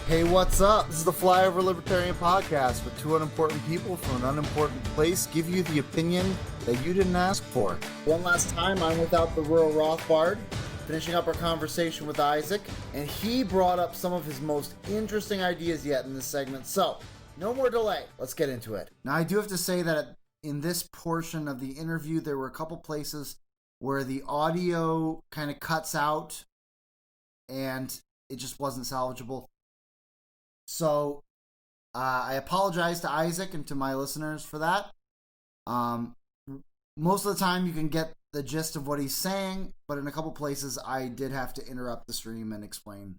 Hey, what's up? This is the Flyover Libertarian podcast with two unimportant people from an unimportant place give you the opinion that you didn't ask for. One last time, I'm without the rural Rothbard, finishing up our conversation with Isaac, and he brought up some of his most interesting ideas yet in this segment. So, no more delay. Let's get into it. Now, I do have to say that in this portion of the interview, there were a couple places where the audio kind of cuts out and it just wasn't salvageable. So I apologize to Isaac and to my listeners for that. Most of the time you can get the gist of what he's saying, but in a couple places I did have to interrupt the stream and explain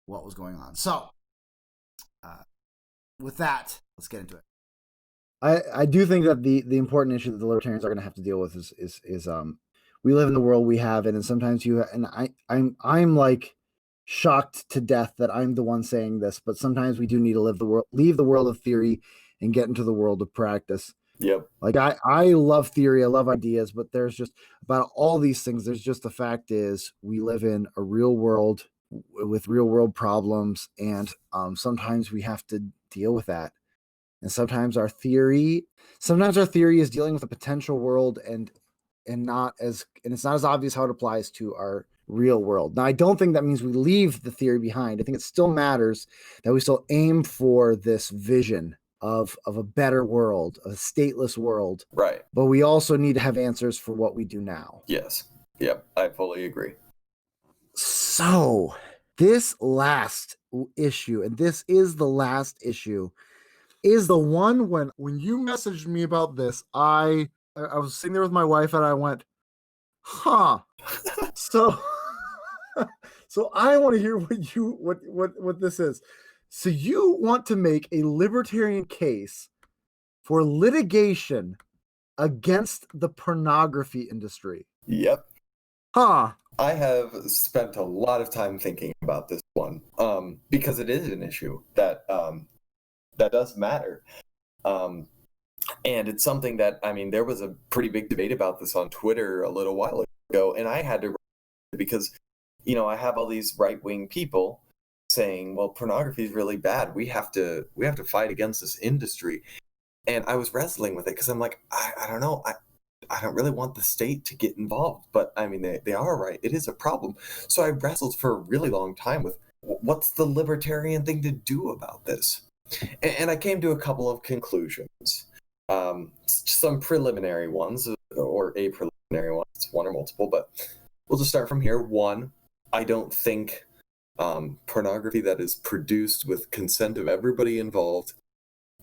what was going on. So with that, let's get into it. I do think that the important issue that the libertarians are going to have to deal with is we live in the world we have, and sometimes I'm like shocked to death that I'm the one saying this, but sometimes we do need to leave the world of theory and get into the world of practice. Yep. Like I love theory, I love ideas, but there's just about all these things. There's just the fact is we live in a real world with real world problems, and sometimes we have to deal with that. And sometimes our theory is dealing with a potential world and it's not as obvious how it applies to our real world. Now, I don't think that means we leave the theory behind. I think it still matters that we still aim for this vision of a better world, a stateless world. Right. But we also need to have answers for what we do now. Yes. Yep. I fully agree. So this last issue, and this is the last issue, is the one when you messaged me about this, I was sitting there with my wife and I went, huh. So I want to hear what this is. So you want to make a libertarian case for litigation against the pornography industry. Yep. Huh. I have spent a lot of time thinking about this one because it is an issue that does matter. And it's something that, I mean, there was a pretty big debate about this on Twitter a little while ago, and I had to, because, you know, I have all these right-wing people saying, well, pornography is really bad. We have to fight against this industry. And I was wrestling with it because I'm like, I don't know. I don't really want the state to get involved, but I mean, they are right. It is a problem. So I wrestled for a really long time with what's the libertarian thing to do about this? And I came to a couple of conclusions. Some preliminary ones, or a preliminary one, it's one or multiple, but we'll just start from here. One, I don't think pornography that is produced with consent of everybody involved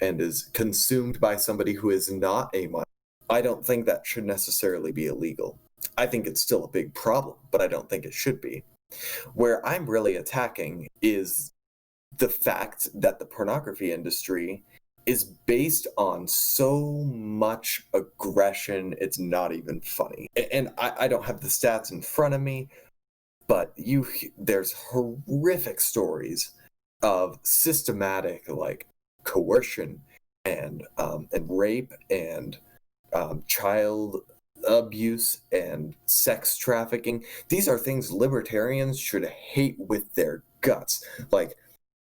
and is consumed by somebody who is not a minor, I don't think that should necessarily be illegal. I think it's still a big problem, but I don't think it should be. Where I'm really attacking is the fact that the pornography industry is based on so much aggression, it's not even funny. And I don't have the stats in front of me, but there's horrific stories of systematic, like, coercion and rape and child abuse and sex trafficking. These are things libertarians should hate with their guts. Like,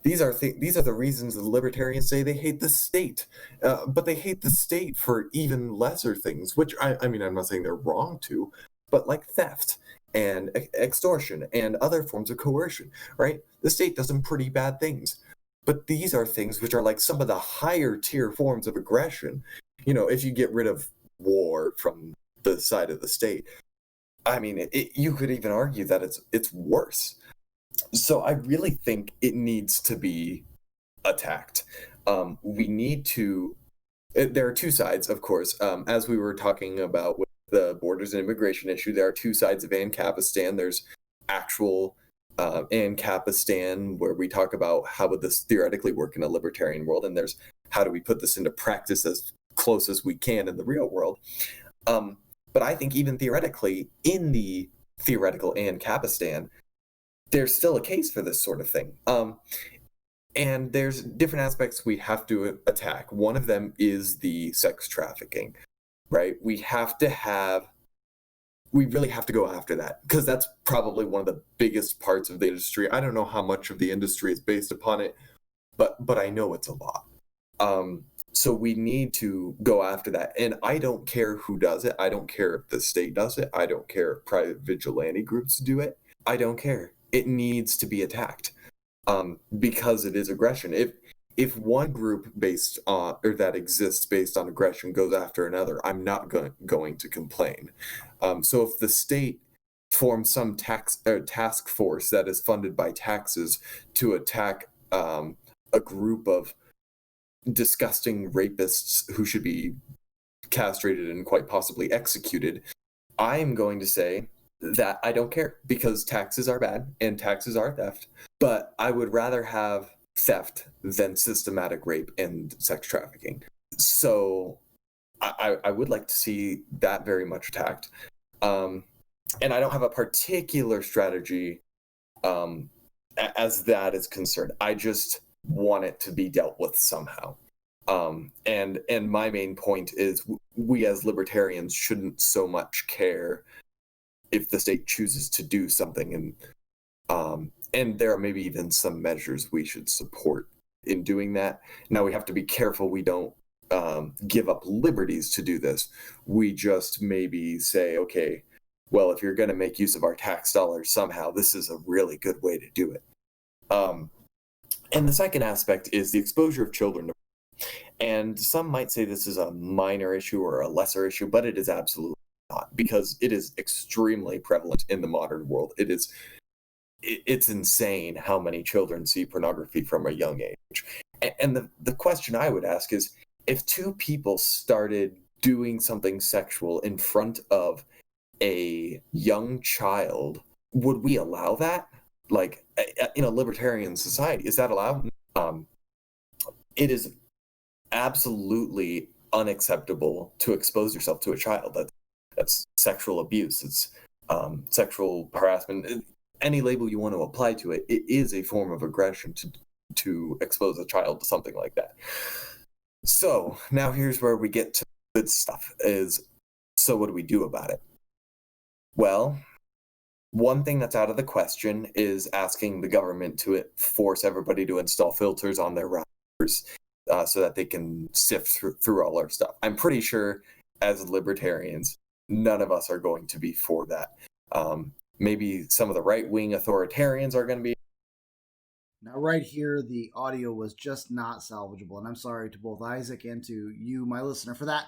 these are the reasons the libertarians say they hate the state, but they hate the state for even lesser things, which I mean, I'm not saying they're wrong to, but like theft and extortion and other forms of coercion, right? The state does some pretty bad things, but these are things which are like some of the higher tier forms of aggression. You know, if you get rid of war from the side of the state, I mean, you could even argue that it's worse. So I really think it needs to be attacked. We need to. There are two sides, of course. As we were talking about with the borders and immigration issue, there are two sides of Ancapistan. There's actual Ancapistan, where we talk about how would this theoretically work in a libertarian world, and there's how do we put this into practice as close as we can in the real world. But I think even theoretically, in the theoretical Ancapistan, there's still a case for this sort of thing. And there's different aspects we have to attack. One of them is the sex trafficking, right? We have to have we really have to go after that, because that's probably one of the biggest parts of the industry. I don't know how much of the industry is based upon it, but I know it's a lot. So we need to go after that. And I don't care who does it. I don't care if the state does it. I don't care if private vigilante groups do it. I don't care. It needs to be attacked, because it is aggression. If one group based on, or that exists based on aggression, goes after another, I'm not going to complain. So if the state forms some task force that is funded by taxes to attack a group of disgusting rapists who should be castrated and quite possibly executed, I'm going to say that I don't care, because taxes are bad and taxes are theft, but I would rather have theft than systematic rape and sex trafficking. So I would like to see that very much attacked. And I don't have a particular strategy as that is concerned. I just want it to be dealt with somehow. And my main point is we as libertarians shouldn't so much care if the state chooses to do something, and there are maybe even some measures we should support in doing that. Now we have to be careful we don't give up liberties to do this. We just maybe say, okay, well, if you're going to make use of our tax dollars somehow, this is a really good way to do it. And the second aspect is the exposure of children. And some might say this is a minor issue or a lesser issue, but it is absolutely not, because it is extremely prevalent in the modern world. It's insane how many children see pornography from a young age. And the question I would ask is, if two people started doing something sexual in front of a young child, would we allow that? Like, in a libertarian society, is that allowed? It is absolutely unacceptable to expose yourself to a child. That's sexual abuse. It's sexual harassment. Any label you want to apply to it, it is a form of aggression to expose a child to something like that. So now here's where we get to good stuff, is, so what do we do about it? Well, one thing that's out of the question is asking the government to force everybody to install filters on their routers so that they can sift through all our stuff. I'm pretty sure as libertarians, none of us are going to be for that. Maybe some of the right-wing authoritarians are going to be. Now, right here, the audio was just not salvageable, and I'm sorry to both Isaac and to you, my listener, for that.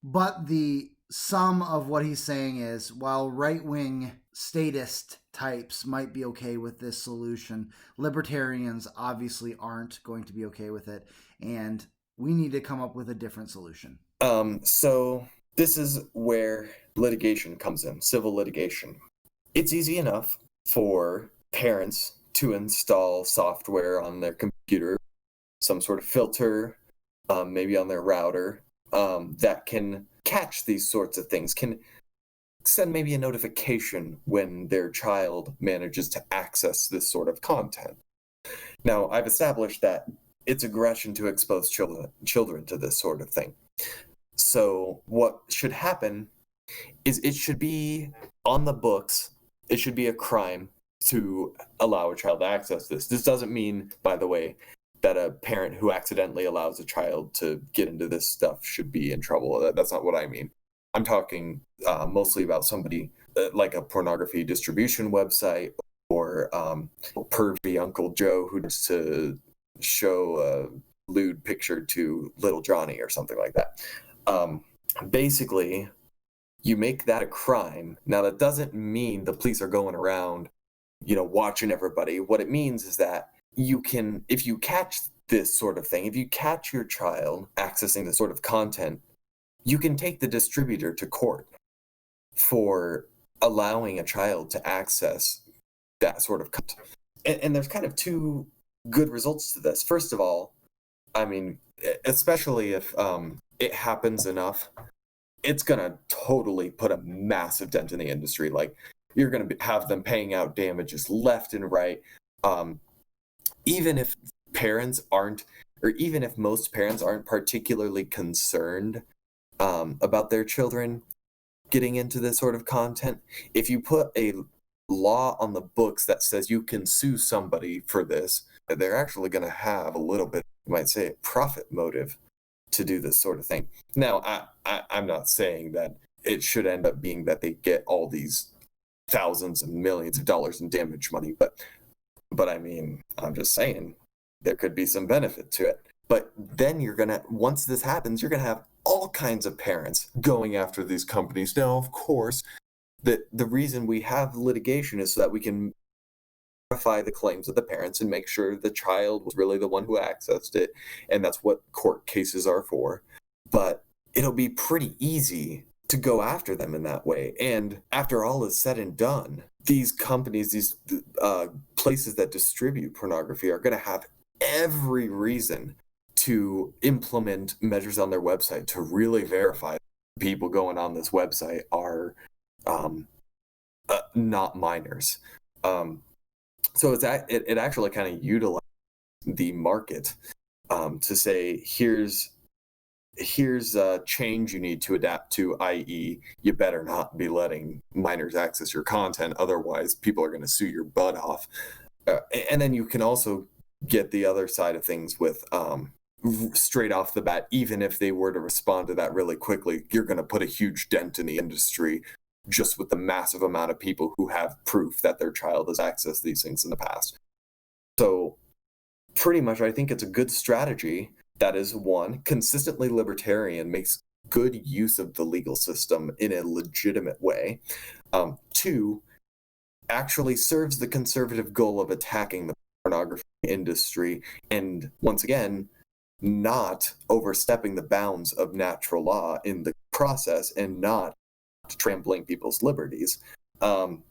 But the sum of what he's saying is, while right-wing statist types might be okay with this solution, libertarians obviously aren't going to be okay with it, and we need to come up with a different solution. So this is where litigation comes in, civil litigation. It's easy enough for parents to install software on their computer, some sort of filter, maybe on their router, that can catch these sorts of things, can send maybe a notification when their child manages to access this sort of content. Now, I've established that it's aggression to expose children to this sort of thing. So what should happen is it should be on the books. It should be a crime to allow a child to access this. This doesn't mean, by the way, that a parent who accidentally allows a child to get into this stuff should be in trouble. That's not what I mean. I'm talking mostly about somebody like a pornography distribution website, or pervy Uncle Joe who wants to show a lewd picture to little Johnny or something like that. Basically, you make that a crime. Now, that doesn't mean the police are going around, watching everybody. What it means is that you can, if you catch this sort of thing, if you catch your child accessing this sort of content, you can take the distributor to court for allowing a child to access that sort of content. And there's kind of two good results to this. First of all, I mean, especially if it happens enough, it's going to totally put a massive dent in the industry. Like, you're going to have them paying out damages left and right. Even if parents aren't, or even if most parents aren't particularly concerned about their children, getting into this sort of content, if you put a law on the books that says you can sue somebody for this, they're actually going to have a little bit, you might say, profit motive to do this sort of thing. Now, I'm not saying that it should end up being that they get all these thousands and millions of dollars in damage money, but I mean, I'm just saying there could be some benefit to it. But then once this happens, you're gonna have all kinds of parents going after these companies. Now, of course, the reason we have litigation is so that we can verify the claims of the parents and make sure the child was really the one who accessed it, and that's what court cases are for. But it'll be pretty easy to go after them in that way. And after all is said and done, these companies, these places that distribute pornography are going to have every reason to implement measures on their website to really verify people going on this website are not minors. So it actually kind of utilizes the market to say, here's a change you need to adapt to, i.e., you better not be letting minors access your content, otherwise people are going to sue your butt off. And then you can also get the other side of things with straight off the bat, even if they were to respond to that really quickly, you're going to put a huge dent in the industry just with the massive amount of people who have proof that their child has accessed these things in the past. So pretty much, I think it's a good strategy. That is, one, consistently libertarian, makes good use of the legal system in a legitimate way. Two, actually serves the conservative goal of attacking the pornography industry and, once again, not overstepping the bounds of natural law in the process and not trampling people's liberties. And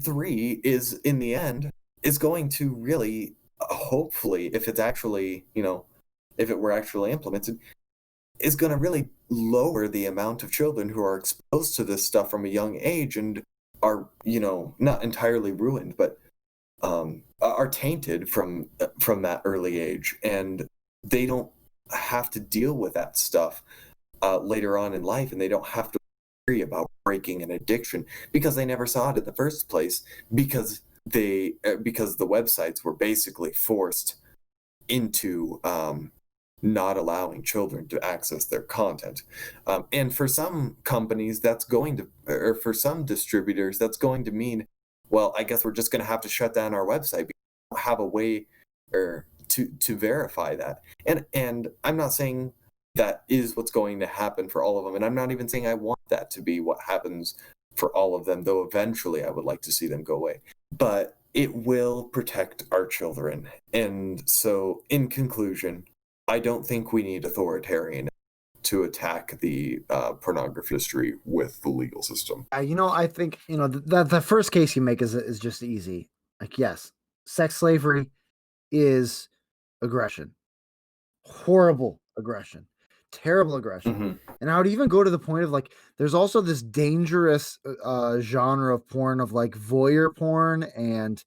three is, in the end, is going to really, hopefully, if it's actually, if it were actually implemented, is going to really lower the amount of children who are exposed to this stuff from a young age and are, not entirely ruined, but are tainted from that early age, and they don't have to deal with that stuff later on in life, and they don't have to worry about breaking an addiction because they never saw it in the first place, because the websites were basically forced into not allowing children to access their content. And for some companies, or for some distributors, that's going to mean, well, I guess we're just going to have to shut down our website because we don't have a way to verify that. And I'm not saying that is what's going to happen for all of them. And I'm not even saying I want that to be what happens for all of them, though eventually I would like to see them go away. But it will protect our children. And so, in conclusion, I don't think we need authoritarian to attack the pornography industry with the legal system. I think, the first case you make is just easy. Like, yes, sex slavery is aggression. Horrible aggression. Terrible aggression. Mm-hmm. And I would even go to the point of, like, there's also this dangerous genre of porn of, like, voyeur porn and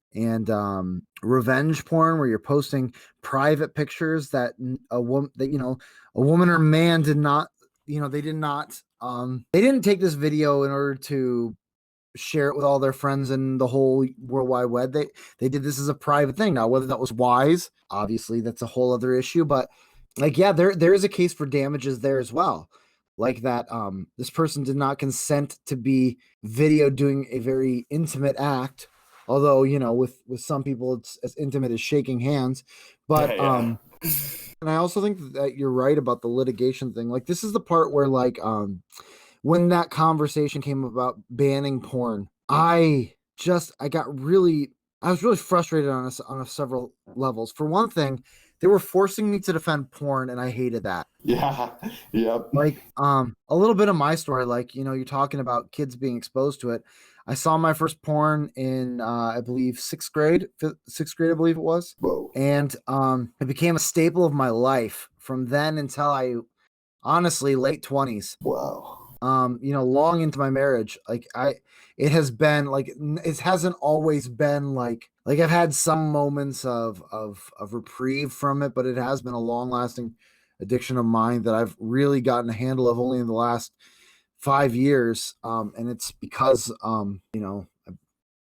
revenge porn, where you're posting private pictures that a woman or man did not, they didn't take this video in order to share it with all their friends and the whole World Wide Web. They did this as a private thing. Now, whether that was wise, obviously that's a whole other issue, but like, yeah, there is a case for damages there as well. Like that, this person did not consent to be videoed doing a very intimate act, although, with some people it's as intimate as shaking hands. But Yeah. and I also think that you're right about the litigation thing. Like, this is the part where, like, when that conversation came about banning porn, I was really frustrated on several levels. For one thing, they were forcing me to defend porn, and I hated that. Yeah. Yep. Like, a little bit of my story, like, you're talking about kids being exposed to it. I saw my first porn in, I believe, sixth grade, I believe it was. Whoa. And it became a staple of my life from then until honestly, late 20s. Wow. Long into my marriage. Like, it has been like, it hasn't always been like I've had some moments of reprieve from it, but it has been a long lasting addiction of mine that I've really gotten a handle of only in the last 5 years. And it's because,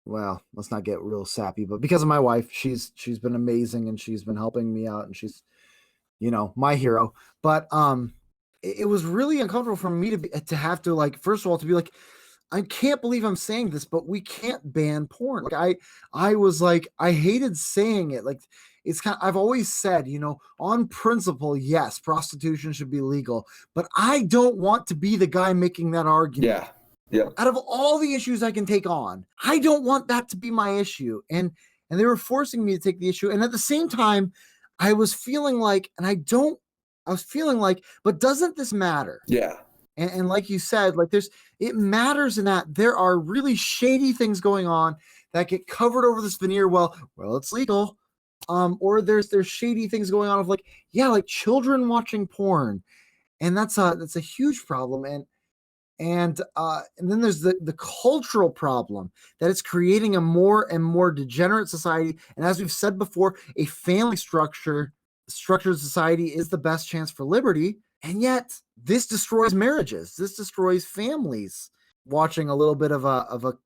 well, let's not get real sappy, but because of my wife. She's been amazing, and she's been helping me out, and she's, my hero. But it was really uncomfortable for me to have to, like, first of all, to be like, I can't believe I'm saying this, but we can't ban porn. Like I was like, I hated saying it. Like, it's I've always said, on principle, yes, prostitution should be legal, but I don't want to be the guy making that argument. Yeah. Yeah. Out of all the issues I can take on, I don't want that to be my issue. And they were forcing me to take the issue. And at the same time, I was feeling like, but doesn't this matter? Yeah. And like you said, like it matters in that there are really shady things going on that get covered over this veneer. Well, it's legal. Or there's shady things going on of like children watching porn. And that's a huge problem. And then there's the cultural problem that it's creating a more and more degenerate society. And as we've said before, a family structured society is the best chance for liberty. And yet this destroys marriages. This destroys families. Watching a little bit of a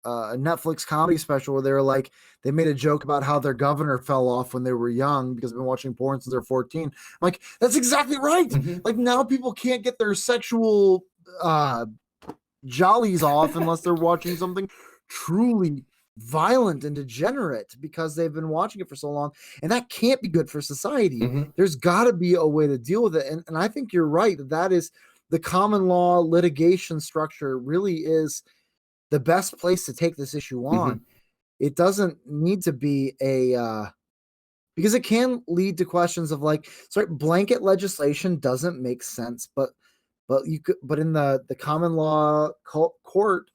Netflix comedy special where they made a joke about how their governor fell off when they were young because they've been watching porn since they're 14. I'm like, that's exactly right. Mm-hmm. Like, now people can't get their sexual jollies off unless they're watching something truly violent and degenerate because they've been watching it for so long, and that can't be good for society. Mm-hmm. There's got to be a way to deal with it, and I think you're right that is the common law litigation structure really is the best place to take this issue on. Mm-hmm. It doesn't need to be because it can lead to questions of blanket legislation doesn't make sense, but in the common law court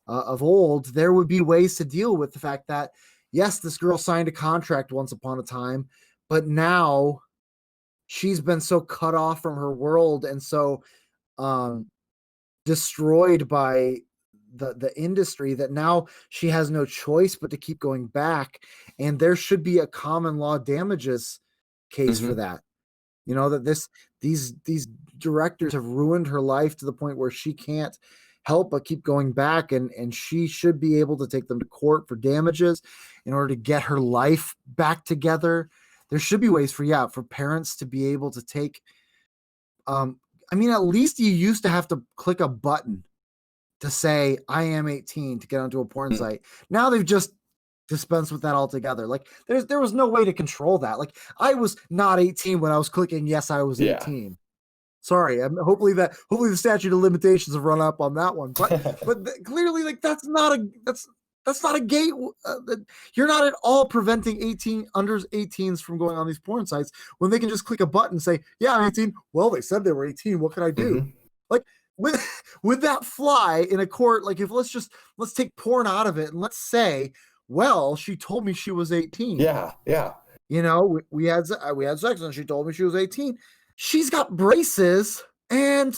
of old, there would be ways to deal with the fact that, yes, this girl signed a contract once upon a time, but now she's been so cut off from her world and so destroyed by the industry that now she has no choice but to keep going back. And there should be a common law damages case Mm-hmm. for that. That these directors have ruined her life to the point where she can't help but keep going back, and she should be able to take them to court for damages in order to get her life back together. There should be ways for parents to be able to take at least you used to have to click a button to say I am 18 to get onto a porn site. Now they've just dispense with that altogether. Like there was no way to control that. Like I was not 18 when I was clicking yes I was 18. Sorry, hopefully the statute of limitations have run up on that one. But clearly that's not a gate. You're not at all preventing under 18s from going on these porn sites when they can just click a button and say, yeah, I'm 18. Well, they said they were 18. What can I do? Mm-hmm. Like would that fly in a court? Like if let's take porn out of it and let's say, well, she told me she was 18. Yeah. We had sex and she told me she was 18. She's got braces and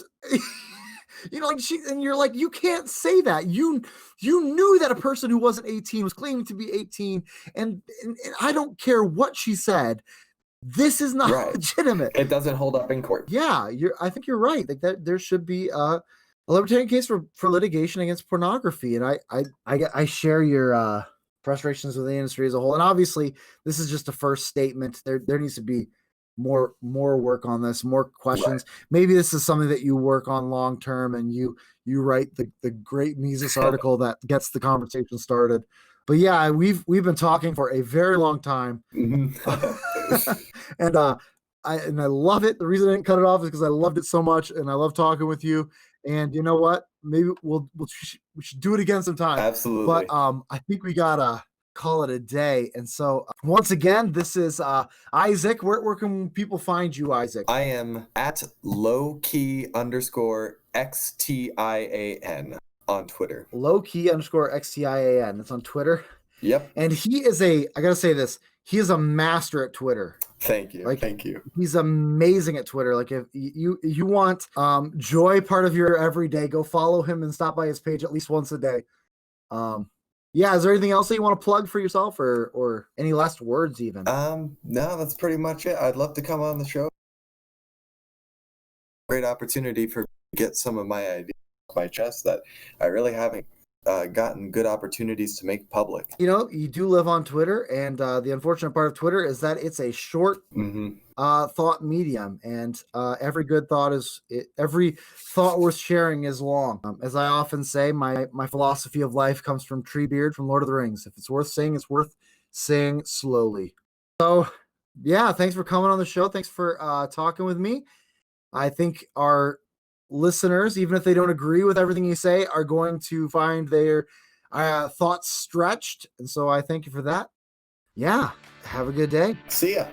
and you're like, you can't say that. You knew that a person who wasn't 18 was claiming to be 18, and I don't care what she said. This is not legitimate. It doesn't hold up in court. Yeah, I think you're right. Like that, there should be a libertarian case for litigation against pornography, and I share your frustrations with the industry as a whole. And obviously, this is just a first statement. There needs to be more work on this, more questions. Right. Maybe this is something that you work on long term, and you write the great Mises article that gets the conversation started. But yeah, we've been talking for a very long time, and I love it. The reason I didn't cut it off is because I loved it so much, and I love talking with you. And you know what? Maybe we should do it again sometime. Absolutely. But I think we gotta call it a day. And so once again, this is Isaac. Where can people find you, Isaac? I am at lowkey_XTIAN on Twitter. lowkey_XTIAN. It's on Twitter. Yep. And he is I gotta say this, he is a master at Twitter. Thank you. Thank you. He's amazing at Twitter. Like if you want joy part of your everyday, go follow him and stop by his page at least once a day. Yeah, is there anything else that you want to plug for yourself or any last words even? No, that's pretty much it. I'd love to come on the show. Great opportunity for me to get some of my ideas my chest that I really haven't gotten good opportunities to make public. You know, you do live on Twitter, and the unfortunate part of Twitter is that it's a short thought medium, and every good thought every thought worth sharing is long. As I often say, my philosophy of life comes from Treebeard from Lord of the Rings. If it's worth saying, it's worth saying slowly. So, yeah, thanks for coming on the show. Thanks for talking with me. I think our listeners, even if they don't agree with everything you say, are going to find their thoughts stretched. And so I thank you for that. Yeah, have a good day. See ya.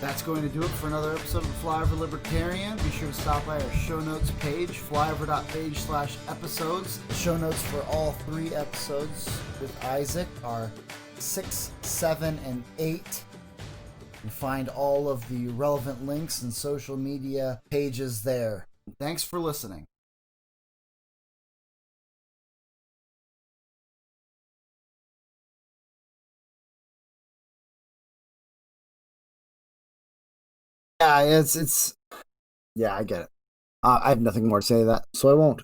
That's going to do it for another episode of Flyover Libertarian. Be sure to stop by our show notes page, flyover.page/episodes. The show notes for all 3 episodes with Isaac are 6, 7, and 8. And find all of the relevant links and social media pages there. Thanks for listening. Yeah, it's yeah, I get it. I have nothing more to say to that, so I won't.